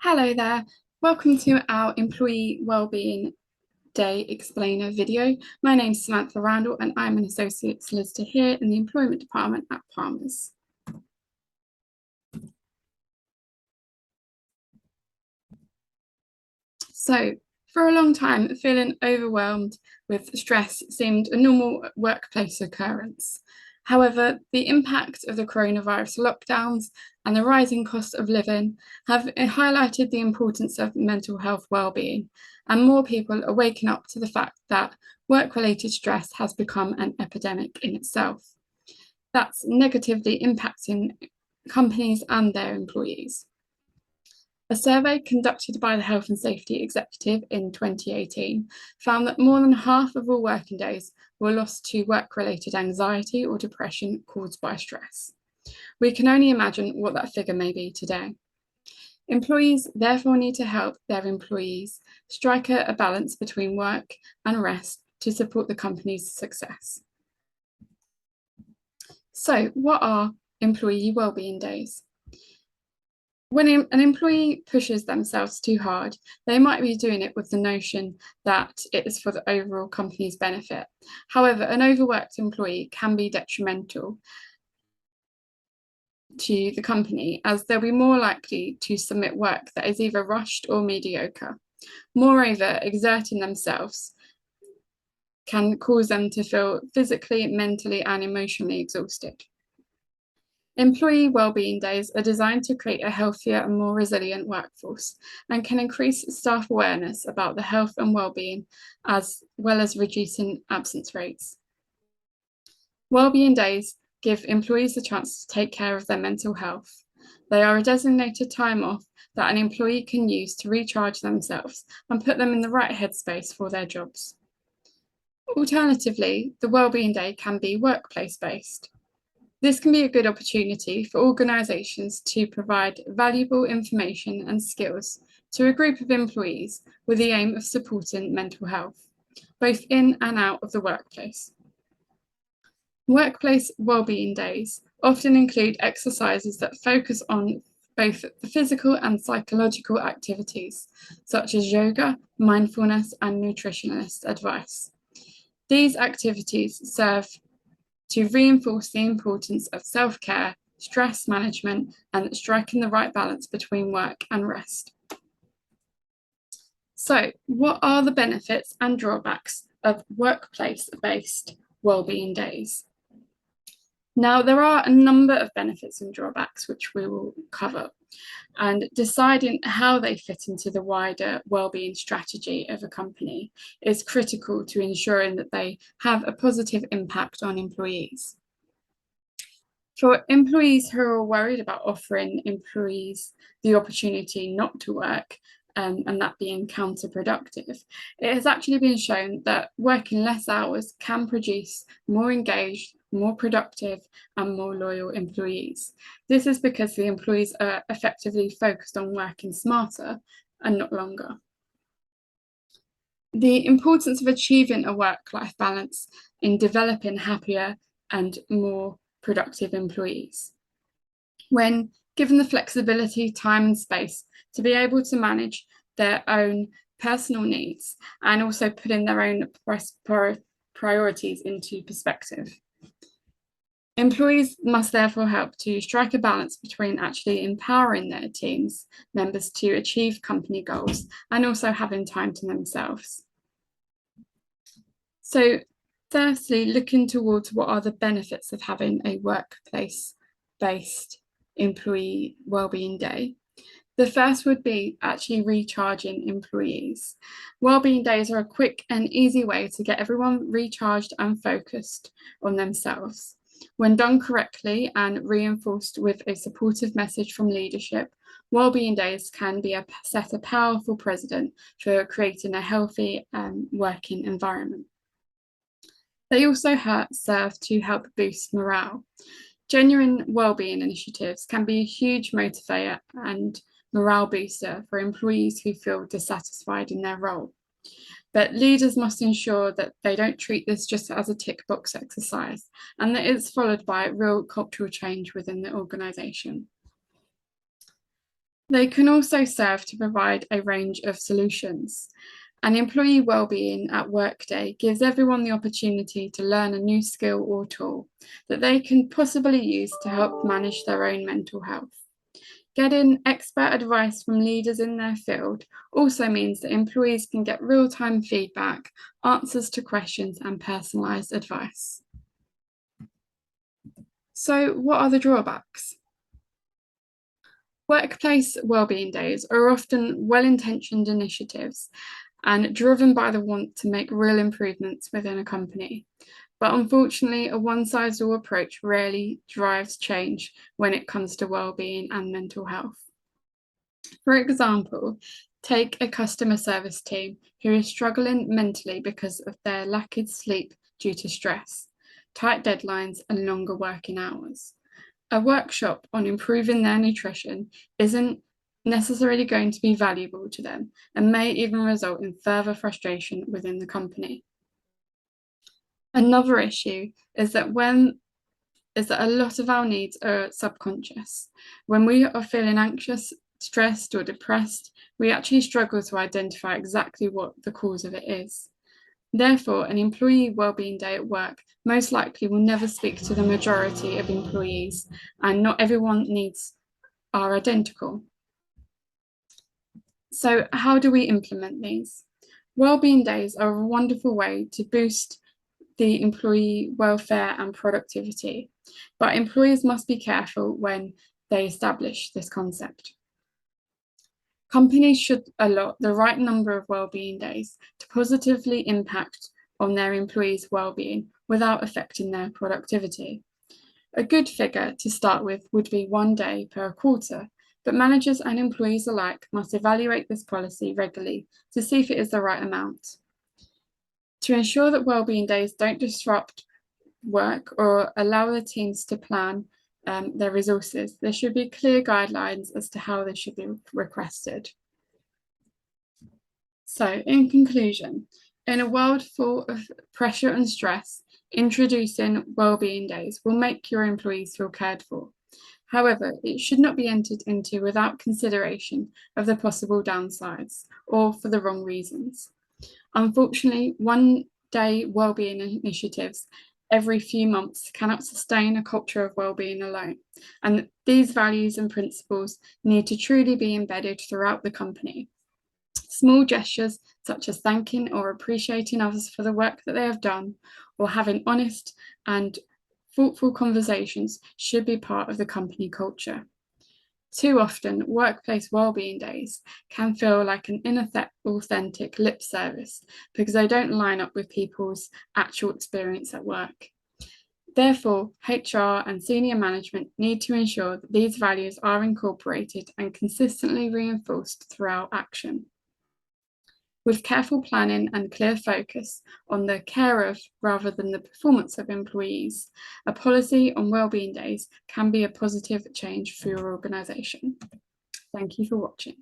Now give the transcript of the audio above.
Hello there, welcome to our Employee Wellbeing Day Explainer video. My name is Samantha Randall and I'm an Associate Solicitor here in the Employment Department at Palmer's. So, for a long time, feeling overwhelmed with stress seemed a normal workplace occurrence. However, the impact of the coronavirus lockdowns and the rising cost of living have highlighted the importance of mental health well-being, and more people are waking up to the fact that work-related stress has become an epidemic in itself. That's negatively impacting companies and their employees. A survey conducted by the Health and Safety Executive in 2018 found that more than half of all working days were lost to work-related anxiety or depression caused by stress. We can only imagine what that figure may be today. Employees therefore need to help their employees strike a balance between work and rest to support the company's success. So, what are employee wellbeing days? When an employee pushes themselves too hard, they might be doing it with the notion that it is for the overall company's benefit. However, an overworked employee can be detrimental to the company, as they'll be more likely to submit work that is either rushed or mediocre. Moreover, exerting themselves can cause them to feel physically, mentally, and emotionally exhausted. Employee wellbeing days are designed to create a healthier and more resilient workforce and can increase staff awareness about the health and wellbeing, as well as reducing absence rates. Wellbeing days give employees the chance to take care of their mental health. They are a designated time off that an employee can use to recharge themselves and put them in the right headspace for their jobs. Alternatively, the wellbeing day can be workplace-based. This can be a good opportunity for organisations to provide valuable information and skills to a group of employees with the aim of supporting mental health, both in and out of the workplace. Workplace wellbeing days often include exercises that focus on both the physical and psychological activities, such as yoga, mindfulness, and nutritionist advice. These activities serve to reinforce the importance of self-care, stress management, and striking the right balance between work and rest. So, what are the benefits and drawbacks of workplace-based wellbeing days? Now, there are a number of benefits and drawbacks which we will cover, and deciding how they fit into the wider wellbeing strategy of a company is critical to ensuring that they have a positive impact on employees. For employees who are worried about offering employees the opportunity not to work, and that being counterproductive, it has actually been shown that working less hours can produce more engaged, more productive, and more loyal employees. This is because the employees are effectively focused on working smarter and not longer. The importance of achieving a work-life balance in developing happier and more productive employees. When given the flexibility, time, and space to be able to manage their own personal needs and also putting their own priorities into perspective. Employees must therefore help to strike a balance between actually empowering their teams members to achieve company goals and also having time to themselves. So, firstly, looking towards what are the benefits of having a workplace-based employee wellbeing day. The first would be actually recharging employees. Wellbeing days are a quick and easy way to get everyone recharged and focused on themselves. When done correctly and reinforced with a supportive message from leadership, wellbeing days can set a powerful precedent for creating a healthy working environment. They also serve to help boost morale. Genuine wellbeing initiatives can be a huge motivator and morale booster for employees who feel dissatisfied in their role. But leaders must ensure that they don't treat this just as a tick box exercise and that it's followed by real cultural change within the organisation. They can also serve to provide a range of solutions. An employee wellbeing at work day gives everyone the opportunity to learn a new skill or tool that they can possibly use to help manage their own mental health. Getting expert advice from leaders in their field also means that employees can get real-time feedback, answers to questions, and personalised advice. So, what are the drawbacks? Workplace wellbeing days are often well-intentioned initiatives and driven by the want to make real improvements within a company. But unfortunately, a one-size-all approach rarely drives change when it comes to well-being and mental health. For example, take a customer service team who is struggling mentally because of their lack of sleep due to stress, tight deadlines, and longer working hours. A workshop on improving their nutrition isn't necessarily going to be valuable to them and may even result in further frustration within the company. Another issue is that a lot of our needs are subconscious. When we are feeling anxious, stressed, or depressed, we actually struggle to identify exactly what the cause of it is. Therefore, an employee wellbeing day at work most likely will never speak to the majority of employees, and not everyone's needs are identical. So, how do we implement these? Wellbeing days are a wonderful way to boost the employee welfare and productivity, but employers must be careful when they establish this concept. Companies should allot the right number of wellbeing days to positively impact on their employees' well-being without affecting their productivity. A good figure to start with would be 1 day per quarter, but managers and employees alike must evaluate this policy regularly to see if it is the right amount. To ensure that wellbeing days don't disrupt work or allow the teams to plan their resources, there should be clear guidelines as to how they should be requested. So, in conclusion, in a world full of pressure and stress, introducing wellbeing days will make your employees feel cared for. However, it should not be entered into without consideration of the possible downsides or for the wrong reasons. Unfortunately, 1 day wellbeing initiatives every few months cannot sustain a culture of well-being alone, and these values and principles need to truly be embedded throughout the company. Small gestures such as thanking or appreciating others for the work that they have done, or having honest and thoughtful conversations should be part of the company culture. Too often, workplace wellbeing days can feel like an inauthentic lip service because they don't line up with people's actual experience at work. Therefore, HR and senior management need to ensure that these values are incorporated and consistently reinforced throughout action. With careful planning and clear focus on the care of rather than the performance of employees, a policy on wellbeing days can be a positive change for your organisation. Thank you for watching.